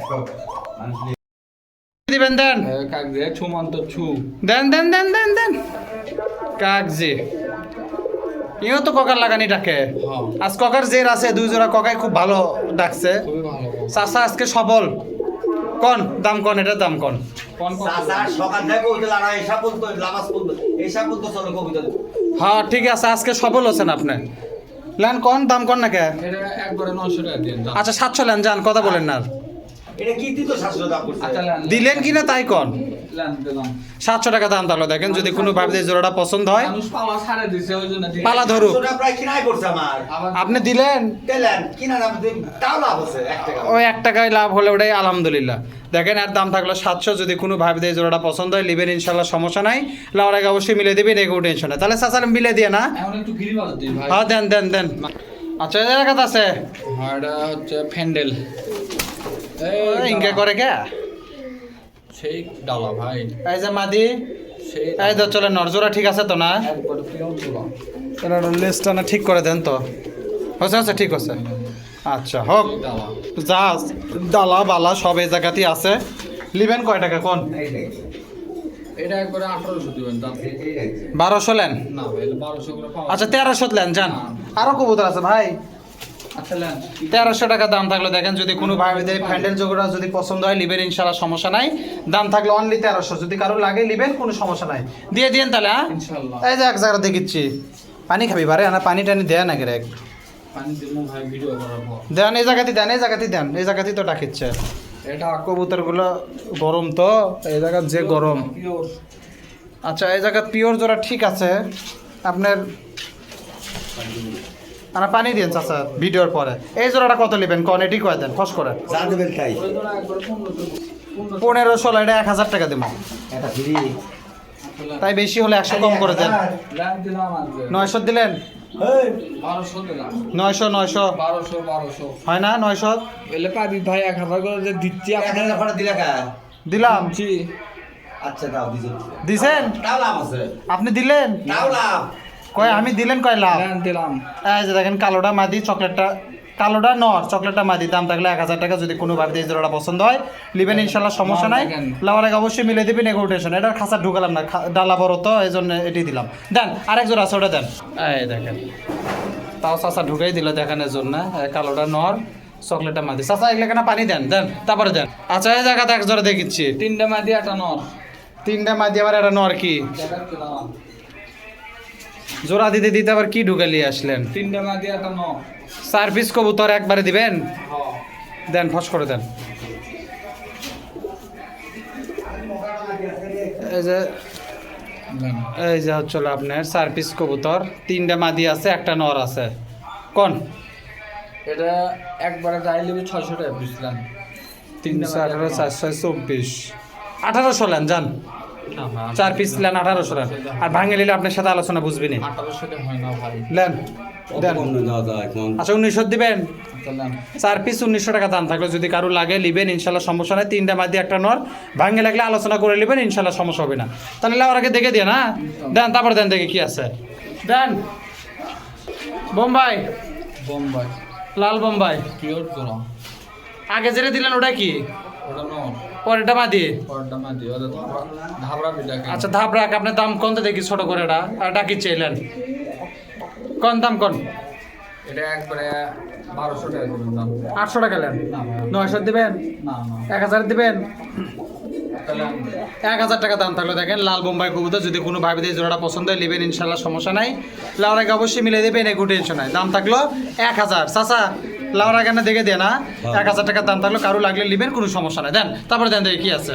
দিবেন, দেন কাক দিয়ে ছুমন্ত ছু। দেন দেন দেন দেন দেন কাগজি। ইও তো ককার লাগানি ডাকে। হ্যাঁ। আজ ককার জের আছে, দুই জোড়া ককাই খুব ভালো ডাকছে। খুবই ভালো। চাচা আজকে সবল। কোন দাম কোন, এটার দাম কোন? কোন কোন চাচা সকাল থেকে কবিতা লাড়া, এসব বলতো, লামাজ বলতো, এসব বলতো, চলো কবিতা। হ্যাঁ ঠিক আছে, আজকে সফল হচ্ছেন আপনি। লেন কোন দাম কোন না কে? এটা একবারে 900 টাকা দিয়ে দাম। আচ্ছা 700 লেন, যান কথা বলেন না। এটা কি দিত 700 দাম করছে? আচ্ছা নেন, দিলেন কিনা তাই কোন? নেন, দিলাম। 700 টাকা দাম তাহলে, দেখেন যদি কোনো ভাবে এই জোড়াটা পছন্দ হয় মানুষ পালা ছাড়ে দিছে ওই জন্য দিয়ে- পালা ধরুক। 700 টাকা প্রায় কিনাই করছে আমার। আবার আপনি দিলেন, দিলেন, কিনা দাম তাও লাভ আছে 1 টাকা। ওই 1 টাকায় লাভ হলে ওটাই আলহামদুলিল্লাহ। দেখেন আর দাম থাকলো 700, যদি কোনো ভাবে এই জোড়াটা পছন্দ হয় লিবেন ইনশাল্লাহ, সমস্যা নাই, লাউর আগে অবশ্যই মিলে দিবেন, এগো টেনশন নাই। তাহলে চাচা মিলে দিয়ে না? এখন একটু গিরিবাজ দিই ভাই। হ্যাঁ দেন দেন দেন। আচ্ছা এই জায়গাতে আছে, হ্যাঁ, এটা হচ্ছে ফ্যান্ডেল। ইনকে করে কে? সেই ডালা ভাই, এই যে মাদি, সেই এই তো চলে নরজোড়া ঠিক আছে তো না? একবারে পিওর ডালা। এটা লেসটা না ঠিক করে দেন তো। হচ্ছে হচ্ছে ঠিক আছে। আচ্ছা হোক, সেই ডালা। যা ডালা বালা সব এই জায়গাতেই আছে। লিবেন কয় টাকা কোন? এটা একবারে 1800 দিবেন দাম। 1200 লেন। না ভাই 1200 করে পাওয়া। আচ্ছা 1300 লেন যান। আরো কবুতর আছে ভাই। আচ্ছা নেন। 1300 টাকা দাম থাকলো, দেখেন যদি কোনো ভাবে প্যান্ডেল জোড়া যদি পছন্দ হয় লিবেন ইনশাল্লাহ, সমস্যা নাই। দাম থাকলো অনলি 1300, যদি কারো লাগে লিবেন, কোনো সমস্যা নাই, দিয়ে দিন তাহলে। হ্যাঁ ইনশাআল্লাহ। এই যে এক জায়গা দেখিচ্ছি, পানি খাবি বারে না, পানি টানি দেয় না রে, পানি দিমু ভাই ভিডিও করার পর। দেন এই জায়গাতেই দেন, এই জায়গাতেই দেন, এই জায়গাতেই তো ডাকিচ্ছে। এটা কবুতরগুলো গরম তো, এই জায়গা যে গরম। পিওর। আচ্ছা এই জায়গা পিওর জোড়া ঠিক আছে আপনার, পানি দিন চাচা ভিডিওর পরে। এই জোড়াটা কত নেবেন কোন, এটি কয় দেন ফস করে? যা দেবেন তাই। ওই জন্য একবারে 1500 এটা 1000 টাকা দেবো, এটা ফ্রি। তাই বেশি হলে 100 কম করে দেন। লাইন দিলাম আজকে। 900 দিলেন? এই 1200 দিলাম। 900 1200 হয় না? 900 এলে পাবি ভাই 1000 করে যে দিচ্ছি আপনি। 1000 টাকা দিলা কা? দিলাম। জি। আচ্ছা দাও দিছো। দিছেন? তাও লাভ আছে। আপনি দিলেন? তাও লাভ। কয় আমি দিলেন কয় লাভ? লাইন দিলাম। এই যে দেখেন কালোটা মাদি, চকলেটটা কালোটা নর, চকলেটটা মাদি, দাম থাকলে 1000 টাকা, যদি কোনো ভাবে এই জোড়াটা পছন্দ হয় লিবেন ইনশাল্লাহ, সমস্যা নাই, লাওয়ার আগে অবশ্যই মিলে দিবেন, নেগোটিয়েশন। এটার খাঁচা ঢুকালাম না, ডালা বড় তো এই জন্য এটি দিলাম। দেন আরেক জোড়া আছে, ওটা দেন। এই দেখেন তাও চাচা ঢুকাই দিল দেখানোর জন্য, কালোটা নর, চকলেটটা মাদি। চাচা এগুলো কেন পানি দেন, দেন তারপরে দেন। আচ্ছা এই জায়গাতে এক জোড়া দেখিচ্ছি, 3টা মাদি একটা নর। 3টা মাদি, আবার একটা নর। কি দেখাচ্ছিলাম। জোড়া দিতে দিতে আবার কি ঢুকালি আসলেন? 3টা মাদি একটা নর। 4 পিস কবুতর একবারে দিবেন? হ্যাঁ। দেন ফস করে দেন। এই যে দেন। এই যে হচ্ছে আপনার 4 পিস কবুতর, 3টা মাদি আছে, একটা নর আছে। কোন? এটা একবারে যাই লিবি 600 টাকা পিছলাম। 3 4 4 24 1800 নেন যান, না ভাই 4 পিস নেন 1800 নেন, আর ভাঙে নিলে আপনার সাথে আলোচনা বুঝবিনি। 1800 হয় না ভাই। নেন দেন। কম দেওয়া যায় এখন। আচ্ছা 1900 দিবেন, আচ্ছা নেন। 4 পিস 1900 টাকা দাম থাকলে যদি কারো লাগে লিবেন, ইনশাল্লাহ সমস্যা নাই। 3টা মাদি একটা নর, ভাঙে লাগলে আলোচনা করে লিবেন, ইনশাল্লাহ সমস্যা হবে না। তাহলে লাউর আগে দেখে দিয়ে না দেন, তারপর দেন দেখে কি আছে দেন। বোম্বাই, বোম্বাই লাল বোম্বাই পিওর জোড়া। আগে যেটা দিলেন ওটা কি, ওটা নর, পরেরটা মাদি। পরটা মাদি, ওটা ধাবড়া বিটাকে। আচ্ছা ধাপ রাখ, আপনার দাম কোন দেখি ছোট করে এটা, আর এটা কি চাইলেন কোন দাম কোন? এটা একবারে 1200 টাকা দিবেন দাম। 800 টাকা নেন, না ভাই 900 দিবেন, না না 1000 দিবেন। তাহলে 1000 টাকা দাম থাকলো দেখেন লাল বোম্বাই কবুতর। যদি কোনো ভাবে দিয়ে জোড়াটা পছন্দ হয় নেবেন, ইনশাল্লাহ সমস্যা নাই। লাউরাকে অবশ্যই মিলে দেবেন, এগো টেনশন নাই। দাম থাকলো 1000। চাচা লাউরা কেন দেখে দিয়ে না, 1000 টাকার দাম থাকলো, কারো লাগলে নেবেন, কোনো সমস্যা নাই। দেন তারপরে দেন দেখি কি আছে।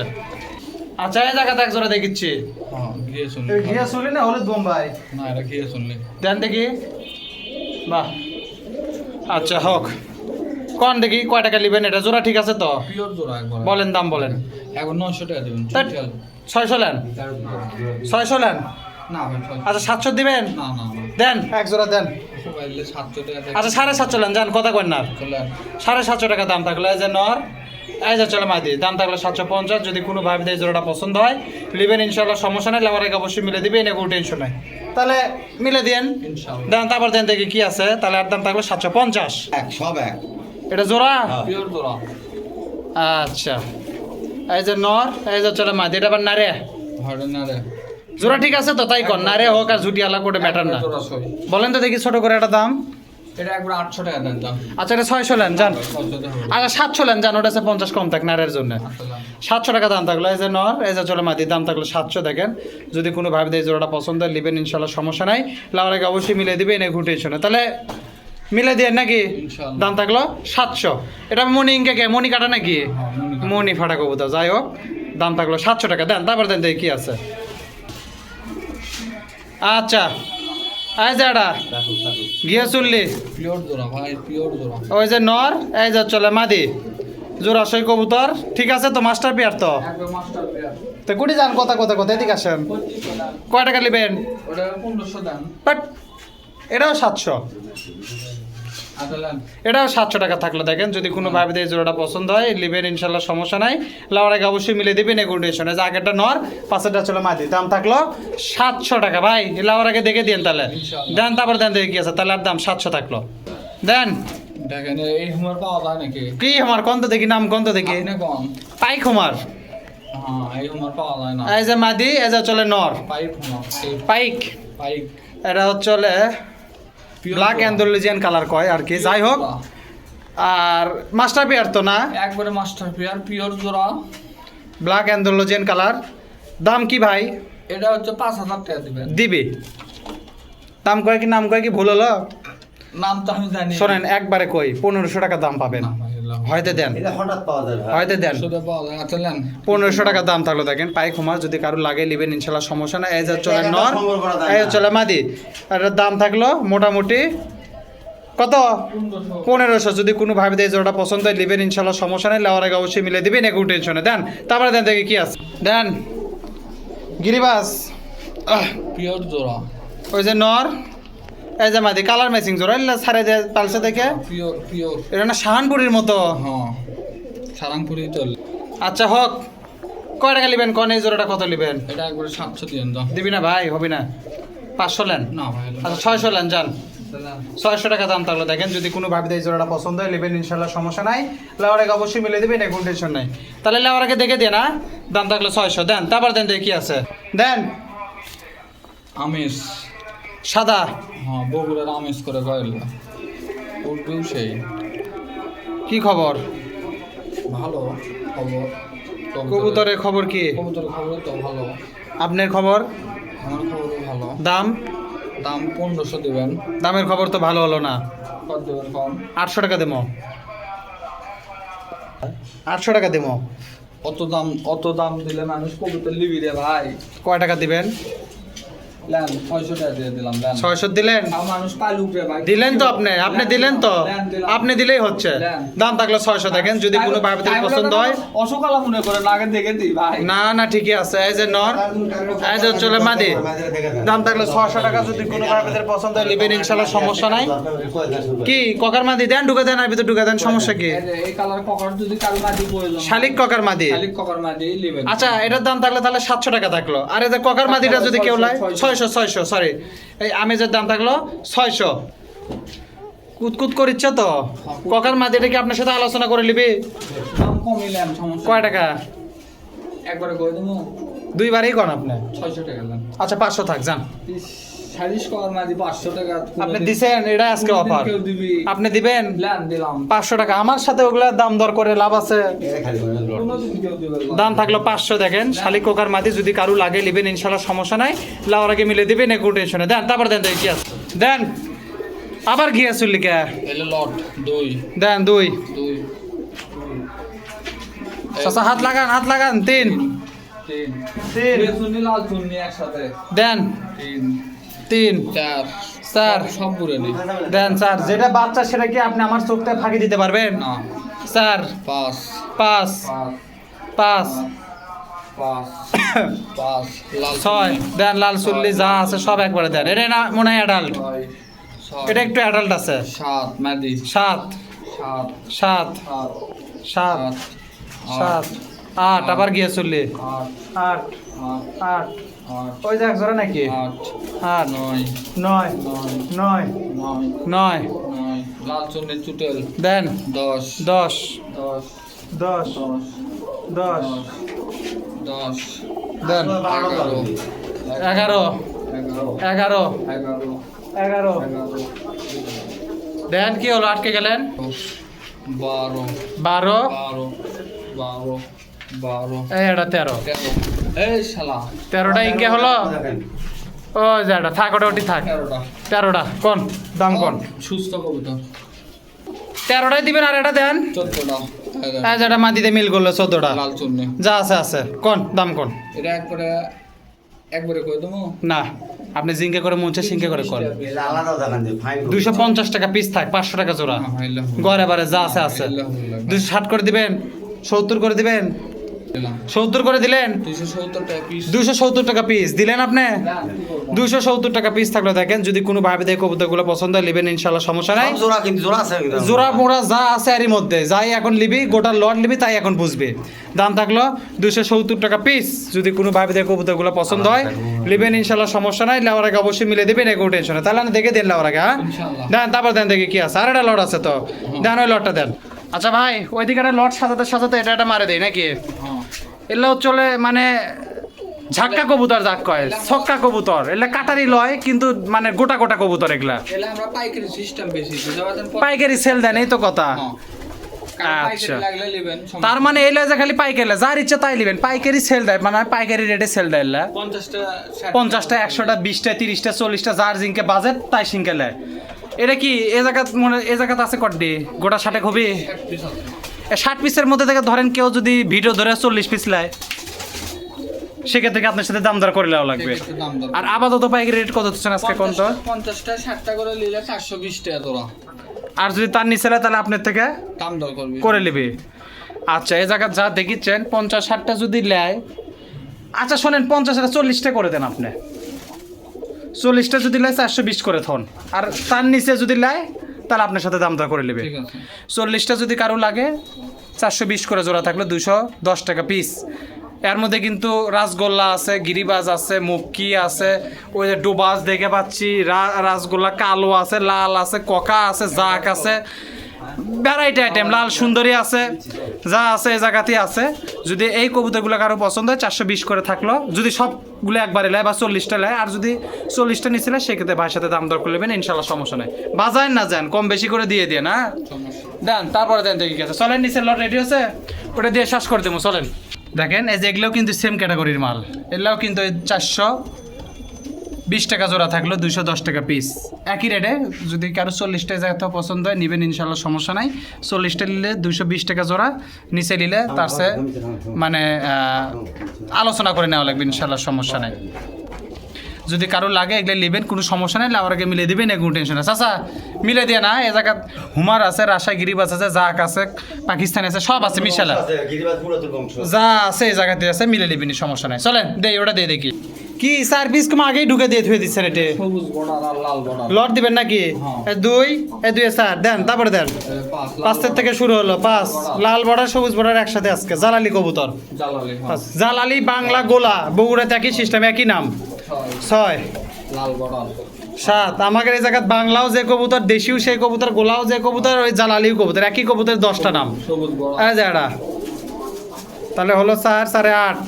আচ্ছা এই জায়গাতে এক জোড়া দেখিচ্ছি, হ্যাঁ গিয়ে শুনলি। ঘিয়া চলি না হলুদ বোম্বাই, না এটা গিয়ে শুনলি। দেন দেখি। বাহ আচ্ছা হোক, কোন দেখি কয় টাকা নেবেন? এটা জোড়া ঠিক আছে তো? পিওর জোড়া একবার। বলেন দাম বলেন। এখন 900 টাকা দিবেন। ধ্যাৎ, 600 নেন, 600 নেন। না ভাই আচ্ছা 700 দিবেন, না না না দেন এক জোড়া দেন। সবাই 700 টাকা দেয়। আচ্ছা 750 নেন, যান কথা কন না। চলে 750 টাকা দাম থাকলো। এই যে নর, এই যে চলে মাদি, দাম থাকলো 750। যদি কোনো ভাবে দেয় জোড়াটা পছন্দ হয় নেবেন, ইনশাল্লাহ সমস্যা নেই। লেবার আগে অবশ্যই মিলে দিবেন, কোনো টেনশন নাই। তাহলে মিলে দেন, ইনশাআল্লাহ। দেন তারপর দেন দেখি কি আছে। তাহলে আর দাম থাকলো 750। এক সব এক। এটা জোড়া? পিওর জোড়া। আচ্ছা এই যে নর, এই যে চলে মাদি, এটা আবার নারে ভাড়া না রে। জোড়া ঠিক আছে তো? তাই কর, নারে হোক আর ঝুটি আলা করে ম্যাটার না। জোড়া সই। বলেন তো দেখি ছোট করে একটা দাম। এটা একবার 800 টাকা দেন দাম। আচ্ছা এটা 600 নেন যান। 600 টাকা হবে। আচ্ছা 700 নেন যান, ওটা আছে 50 কম থাক নারের জন্য। আসসালাম। 700 টাকা দাম থাকলো। এই যে নর, এই যে চলে মাদি, দাম থাকলো 700। দেখেন যদি কোনো ভাবে দেয় জোড়াটা পছন্দ হয় নেবেন, ইনশাল্লাহ সমস্যা নাই। লাউরাকে অবশ্যই মিলে দিবেন, এই টেনশন নাই। তাহলে মিলে দিয়ে নাকি ইনশাআল্লাহ। দাম থাকলো 700। এটা মনি ইঙ্কে কে মনি কাটা নাকি? হ্যাঁ, মনি কাটা। মনি ফাটা কবুতর, যাই হোক দাম থাকলো 700 টাকা। দেন তারপর দেন দেখি কি আছে। আচ্ছা এই যে এটা গিয়ে চললি, পিওর জোড়া ভাই, পিওর জোড়া। ওই যে নর, এই যে চলে মাদি, জোড়া সই কবুতর ঠিক আছে তো? মাস্টার পেয়ার তো? একবার মাস্টার পেয়ার। তো কুড়ি যান, কথা এদিকে আসেন। 25 টাকা। কয় টাকা নেবেন? ওটা 1500 দেন। বাট এটাও 700, আসসালাম। এটাও 700 টাকা থাকলো। দেখেন যদি কোনো ভাবে দিয়ে জোড়াটা পছন্দ হয় নেবেন, ইনশাল্লাহ সমস্যা নাই। লাউরাকে অবশ্যই মিলে দেবেন, এগুলো যে আগেরটা নর, পাশেরটা চলে মাদি, দাম থাকলো 700 টাকা। ভাই লাউরাকে দেখে দিন তাহলে, ইনশাআল্লাহ। দেন তারপর দেন দেখে কি আছে। তাহলে আর দাম 700 থাকলো। দেন দেখেন এই হুমার পাওয়া যায় নাকি? কি আমার কন্ত দেখি, নাম কন্ত দেখি। আপনি কম। পাইক হুমার, হ্যাঁ এই হুমার পাওয়া যায় না। এই যে মাদি, এই যে চলে নর, পাইপ হুমার। পাইক। পাইপ। এটা হচ্ছে Pure ব্ল্যাক জোড়া। অ্যান্ডোলজিয়ান কালার কয় আর কি, যাই হোক। জোড়া। আর মাস্টার পেয়ার তো না, একবারে মাস্টার পেয়ার, পিওর জোড়া। Black অ্যান্ডোলজিয়ান colour. দাম কি ভাই এটা হচ্ছে 5000 টাকা দিবেন। দিবি? দাম কয় কি, নাম কয় কি ভুল হলো? নাম তো আমি জানি। শোনেন একবারে কই 1500 টাকা দাম পাবেন, না ভাই, এগুলো হয়তো দেন, এটা হঠাৎ পাওয়া যায় ভাই। হয়তো দেন। শুধু পাওয়া যায়। আচ্ছা নেন। 1500 টাকা দাম থাকলো। দেখেন পাইক হুমার, যদি কারো লাগে নেবেন, ইনশাল্লাহ সমস্যা না। এই যে চলে এটা নর, সংগ্রহ করা যায় এই না। চলে মাদি, আর এটার দাম থাকলো মোটামুটি কত? 1500। যদি কোনো ভাবে দেয় জোড়াটা পছন্দ হয় নেবেন, ইনশাল্লাহ সমস্যা নেই। লেওয়ার আগে অবশ্যই মিলে দিবেন, একটু টেনশনে। দেন তারপরে দেন দেখি কি আছে। দেন গিরিবাস, পিওর জোড়া। ওই যে নর, এই যে মাদি, কালার ম্যাচিং জোড়া, এগুলো ছাড়ে দেয় পালসে দেখে। Pure pure. এটা না শাহানপুরির মতো। হ্যাঁ সারাংপুরি চল। আচ্ছা হোক, কয় টাকা নেবেন কন? এই জোড়াটা কত নেবেন? এটা একবারে 700 দিন দাও। দিবি না ভাই? হবে না, 500 নেন। না ভাই। আচ্ছা 600 নেন যান। আসসালাম। 600 টাকা দাম থাকলো। দেখেন যদি কোনো ভাবে এই জোড়াটা পছন্দ হয় নেবেন, ইনশাল্লাহ সমস্যা নাই। লেওয়ারাকে অবশ্যই মিলে দেবেন, কোনো টেনশন নাই। তাহলে লেওয়ারাকে দেখে দিয়ে না, দাম থাকলো 600। দেন তারপর দেন দেখি কি আছে। দেন আমিষ। সাদা, হ্যাঁ বগুড়ার আমিষ করে কয়লা। উঠবেও সেই কি খবর? ভালো খবর। কবুতরের খবর কি? কবুতরের খবর তো ভালো। আপনার খবর? আমার খবরও ভালো। দাম? দাম 1500 দিবেন। দামের খবর তো ভালো হলো না। কত দিবেন কম? 800 টাকা দেবো, 800 টাকা দেবো। অত দাম দিলে মানুষ কবুতর লিবি রে ভাই। কয় টাকা দিবেন? ল্যান 600 টাকা দিয়ে দিলাম ল্যান 600 দিলেন, মানুষ পালুক রে ভাই দিলেন তো আপনি দিলেন তো, আপনি দিলেই হচ্ছে। দাম থাকলো 600, দেখেন যদি কোনো ভাই বোনের পছন্দ হয়। অশোকালা মনে করে আগে দেখে দিই ভাই। না ঠিকই আছে, এই যে নর, এই যে চলে মাদি, দাম থাকলো 600 টাকা। যদি কোনো ভাই বোনের পছন্দ হয় নেবেন ইনশাআল্লাহ, সমস্যা নাই। কি ককার মাদি দেন, ঢুকে দেন, আর ভিতরে ঢুকে দেন, সমস্যা কি? এই কালার ককার যদি কারো মাদি প্রয়োজন, শালিক ককার মাদি, শালিক ককার মাদি নেবেন। আচ্ছা এটার দাম থাকলে তাহলে 700 টাকা থাকলো। আর এই যে ককার মাদিটা যদি কেউ লাই 600 সরি, এই আমেজের দাম থাকলো 600। কুতকুত করিচ্ছে তো, ককার মাদিটা কি আপনার সাথে আলোচনা করে নিবি? দাম কমিলেন সমস্যা। কয় টাকা? একবারে কই দেবো, দুইবারই কোন আপনি? 600 টাকা লেন। আচ্ছা 500 থাক, যান। শালিশ ককার মাদি 500 টাকা। আপনি দিছেন, এটা আজকে অফার, কেউ দিবি আপনি দিবেন লেন দিলাম 500 টাকা। আমার সাথে ওগুলা দাম দর করে লাভ আছে? কোনোদিন কেউ দিবে না। দাম থাকলো 500, দেখেন শালিক কোকার মাদি যদি কারু লাগে নেবেন ইনশাল্লাহ, সমস্যা নাই। লাউর আগে মিলে দিবেন, একটু টেনশনে দেন। তারপর দেন দেখি কি আছে, দেন। আবার ঘিয়া চুল্লি কে এলে লট 2 দেন, 2 2 চাচা হাত লাগান, হাত লাগান, 3 3 চুন্নি লাল চুন্নি একসাথে দেন, 3 4 4 সব পুরে নি দেন 4। যেটা বাচ্চা সেটা কি আপনি আমার চোখটা ফাঁকি দিতে পারবেন? না 4 5 5 5 5 লাল 6 দেন, লাল চুল্লি যা আছে সব একবারে দেন। এটা না মনে হয় অ্যাডাল্ট, 6 এটা একটু অ্যাডাল্ট আছে। 7 মাদি 7 7 7 7 7 8 আবার গিয়ে চললি 8 8 ওই যে এক জোড়া নাকি? 8 9 9 9 লাল চুন্নি চুটেল দেন 10 10 10 10 10 দেন 11 11 11 দেন। কি হলো, আটকে গেলেন? 12 12 12 এই এটা 13 এই শালা 13টা ইনকে হলো। ও যেটা থাক, ওটা ওটি থাক। 13টা কোন দাম কোন? সুস্থ কবুতর 13টাই দিবেন, আর এটা দেন 14টা এই যেটা মাটিতে মিল করলো 14টা লাল চুন্নি যা আছে কোন দাম কোন? এটা একবারে কই দেবো না, আপনি জিঙ্কে করে মুছে সিঙ্কে করে কোন? আলাদা দেখান দিই, ফাইন 250 টাকা পিস থাক, 500 টাকা জোড়া। গড়ে বারে যা আছে 260 করে দিবেন, 70 করে দিবেন, 70 করে দিলেন, 270 টাকা পিস 270 টাকা পিস দিলেন আপনি। 270 টাকা পিস থাকলে দেখেন যদি কোনো ভাবে দেখে কবুতরগুলো পছন্দ হয় নেবেন ইনশাল্লাহ, সমস্যা নাই। জোড়া কিন্তু জোড়া আছে কিন্তু জোড়া মোড়া যা আছে এরই মধ্যে যাই এখন লিবি, গোটা লট লিবি তাই এখন বুঝবে। দাম থাকলো 270 টাকা পিস। যদি কোনো ভাবে দেখে কবুতরগুলো পছন্দ হয় লিবেন ইনশাল্লাহ, সমস্যা নাই। লেওয়ার আগে অবশ্যই মিলে দেবেন, এগো টেনশনে। তাহলে আমি দেখে দেন লেওয়ার আগে, হ্যাঁ দেন। তারপর দেন দেখি কি আছে, আর একটা লট আছে তো দেন, ওই লটটা দেন। আচ্ছা ভাই, ওইদিকে একটা লট সাজাতে এটা একটা মারে দেয় নাকি? এগুলো চলে মানে ঝাক্কা কবুতর যাক কয়, ছক্কা কবুতর, এগুলা কাটারি লয় কিন্তু মানে গোটা গোটা কবুতর এগুলা। এলে আমরা পাইকারি সিস্টেম বেশি পাইকারি সেল দেন, এই তো কথা। আচ্ছা, তার মানে এই যে খালি পাইকারি যার ইচ্ছা তাই নেবেন, পাইকারি সেল দেয় মানে পাইকারি রেটে সেল দেয়। 50টা 100টা 20টা 30টা 40টা যার জিঙ্কে বাজেট তাই সিঙ্কে নেয়। এটা কি এ জায়গাতে আছে কড্ডি গোটা 60 হবে? 60 পিসের মধ্যে থেকে ধরেন কেউ যদি ভিডিও ধরে 40 পিস নেয়, সেক্ষেত্রে আপনার সাথে দাম দর করে নেওয়া লাগবে। আর আপাতত পাইকারি রেট কত হচ্ছে আজকে কোন তো? 50টা 60টা করে নিলে 420 টাকা তোরা। আর যদি তার নিচে নেয় তাহলে আপনার থেকে দাম দর করবি করে নেবে। আচ্ছা, এই জায়গা যা দেখিচ্ছেন 50-60টা যদি নেয়, আচ্ছা শোনেন 50টা 40টা করে দেন আপনি। 40টা যদি নেয় 420 করে থন। আর তার নিচে যদি নেয় তাহলে আপনার সাথে দাম দর করে নেবে। 40টা যদি কারো লাগে 420 করে জোড়া থাকলে 210 টাকা পিস। এর মধ্যে কিন্তু রাসগোল্লা আছে, গিরিবাজ আছে, মুক্কি আছে, ওই যে ডোবাজ দেখে পাচ্ছি, রাসগোল্লা কালো আছে, লাল আছে, ককা আছে, জাক আছে, ভ্যারাইটি আইটেম, লাল সুন্দরী আছে, যা আছে এই জায়গাতেই আছে। যদি এই কবুতরগুলো কারো পছন্দ হয় 420 করে থাকলো, যদি সবগুলো একবারে নেয় বা 40টা নেয়। আর যদি 40টা নিচে নেয় সেক্ষেত্রে ভাইয়ের সাথে দাম দর করে নেবেন ইনশাল্লাহ, সমস্যা নেই। বাজার না যান, কম বেশি করে দিয়ে না দেন। তারপরে দেন দেখি গেছে, চলেন নিচে লট রেডি হচ্ছে, ওটা দিয়ে শ্বাস করে দেবো। চলেন দেখেন, এই যে এগুলোও কিন্তু সেম ক্যাটাগরির মাল, এগুলোও কিন্তু 420 টাকা জোড়া থাকলো 210 টাকা পিস, একই রেটে। যদি কারো 40টা জায়গা পছন্দ হয় নেবেন ইনশাল্লাহ, সমস্যা নাই। 40টা নিলে 220 টাকা জোড়া, নিচে নিলে তার সে মানে আলোচনা করে নেওয়া লাগবে ইনশাল্লাহ, সমস্যা নাই। যদি কারো লাগে এগুলো নেবেন, কোনো সমস্যা নেই, লাউরাকে মিলে দিবেন, কোনো টেনশন আছে। চাচা মিলে দিয়ে না, এ জায়গা হুমার আছে, রাজশাহী গিরিবাজ আছে, জাক আছে, পাকিস্তানি আছে, সব আছে মিশালা, গিরিবাজ পুরাতন বংশ। যা আছে এই জায়গাতে আছে, মিলে নিবেন, সমস্যা নাই। চলেন দেই, ওটা দিয়ে দেখি কি চার পিস কম আগেই ঢুকে দিয়ে ধুয়ে দিচ্ছেন এটে। সবুজ বর্ডার আর লাল বর্ডার। লট দিবেন নাকি? এ দুই চার দেন, তারপরে দেন। পাঁচের থেকে শুরু হলো, 5 লাল বর্ডার সবুজ বর্ডার একসাথে আজকে। জালালি কবুতর, জালালি বাংলা গোলা, বগুড়াতে একই সিস্টেম, একই নাম। 6 লাল বর্ডার। 7 আমাদের এই জায়গায় বাংলাও যে কবুতর, দেশিও সেই কবুতর, গোলাও যে কবুতর, ওই জালালিও কবুতর, একই কবুতর 10টা নাম। সবুজ বর্ডার। এই যে এটা তাহলে হলো 4 4 8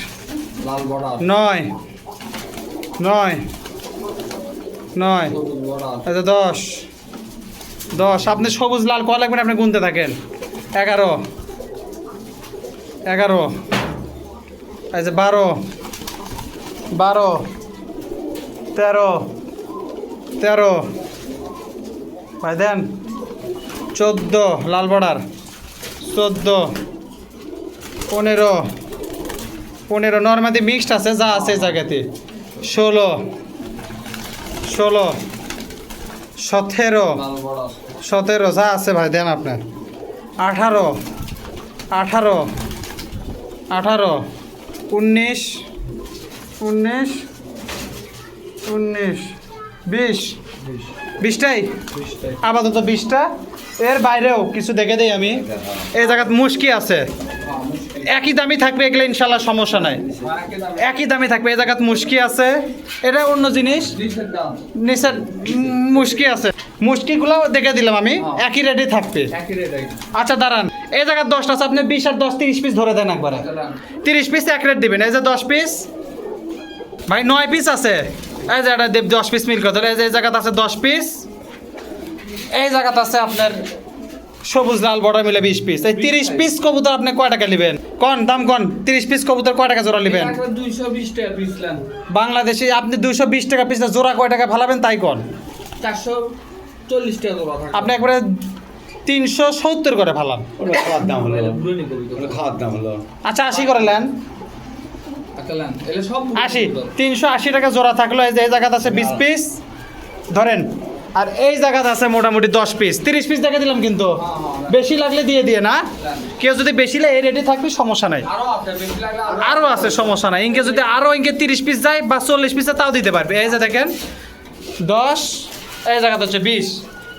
লাল বর্ডার। 9 9 9 সবুজ বর্ডার। এই যে 10 আপনি সবুজ লাল কয় লাগবেন আপনি গুনতে থাকেন। 11 এই যে 12 13 ভাই দেন। 14 লাল বর্ডার, 14 15 নর্মালি মিক্সড আছে, যা আছে এই জায়গাতে। 16 17 লাল বর্ডার। 17 যা আছে ভাই দেন আপনার। 18 19 20টাই আপাতত 20টা। এর বাইরেও কিছু দেখে দেই আমি। এই জায়গায় মুশকি আছে, একই দামি থাকবে, এগুলো ইনশাল্লাহ সমস্যা নাই, একই দামি থাকবে। এই জায়গায় মুশকি আছে, এটা অন্য জিনিস। নিচের মুশকি আছে, মুশকিগুলো দেখে দিলাম আমি, একই রেটে থাকবে। আচ্ছা দাঁড়ান, এই জায়গায় 10টা আছে, আপনি 20 আর 10 30 পিস ধরে দেন একবারে। 30 পিস এক রেট দিবেন। এই যে 10 পিস ভাই, 9 পিস আছে। এই যে এটা দেব 10 পিস মিল করে। এই যে এই জায়গাতে আছে 10 পিস, এই জায়গাতে আছে আপনার সবুজ লাল বর্ডার মিলে 20 পিস। এই 30 পিস কবুতর আপনি কয় টাকা নেবেন? কোন দাম কোন? 30 পিস কবুতর কয় টাকা জোড়া নেবেন? 220 টাকা পিস নেন। বাংলাদেশে আপনি 220 টাকা পিস, জোড়া কয় টাকা ফালাবেন তাই কোন? 440 টাকা জোড়া থাকে। আপনি একবারে 370 করে ফালান। খাওয়ার দাম হলো, খাওয়ার দাম হলো। আচ্ছা 80 করে নেন। আকালান এলে সব 80 380 টাকা জোড়া থাকলো। এই যে এই জায়গাতে আছে 20 পিস ধরেন, আর এই জায়গাতে আছে মোটামুটি 10 পিস। 30 পিস দেখে দিলাম, কিন্তু বেশি লাগলে দিয়ে না। কেউ যদি বেশি লাগে এই রেটে থাকবে, সমস্যা নাই। আরো আছে, বেশি লাগলে আরও আছে, সমস্যা নাই। ইনকে যদি আরও 30 পিস যায় বা 40 পিসে তাও দিতে পারবে। এই যে দেখেন 10, এই জায়গাতে হচ্ছে 20।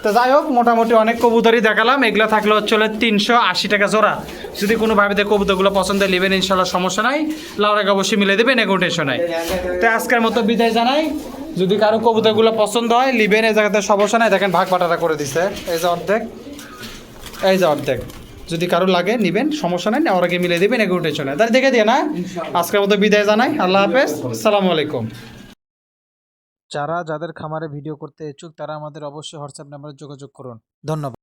তো যাই হোক, মোটামুটি অনেক কবুতরই দেখালাম। এগুলো থাকলে হচ্ছে 380 টাকা জোড়া। যদি কোনো ভাবিতে কবুতরগুলো পছন্দ নেবেন, ইনশাল্লাহ সমস্যা নাই, লাউরাকে অবশ্যই মিলে দেবেন, কোনো টেনশন নাই। তো আজকের মতো বিদায় জানাই। যদি কারো কবুতরগুলো পছন্দ হয় লিবেন, এই জায়গাতে সমস্যা নাই। দেখেন ভাগ বাটারা করে দিছে, এই যে অর্ধেক, এই যে অর্ধেক। যদি কারো লাগে নিবেন, সমস্যা নাই, লাউরাকে মিলে দেবেন, কোনো টেনশন নাই। তাহলে দেখে দিয়ে না, আজকের মতো বিদায় জানাই। আল্লাহ হাফেজ, আসসালামু আলাইকুম। যাদের খামারে ভিডিও করতে ইচ্ছুক তারা আমাদের অবশ্যই হোয়াটসঅ্যাপ নাম্বারে যোগাযোগ করুন। ধন্যবাদ।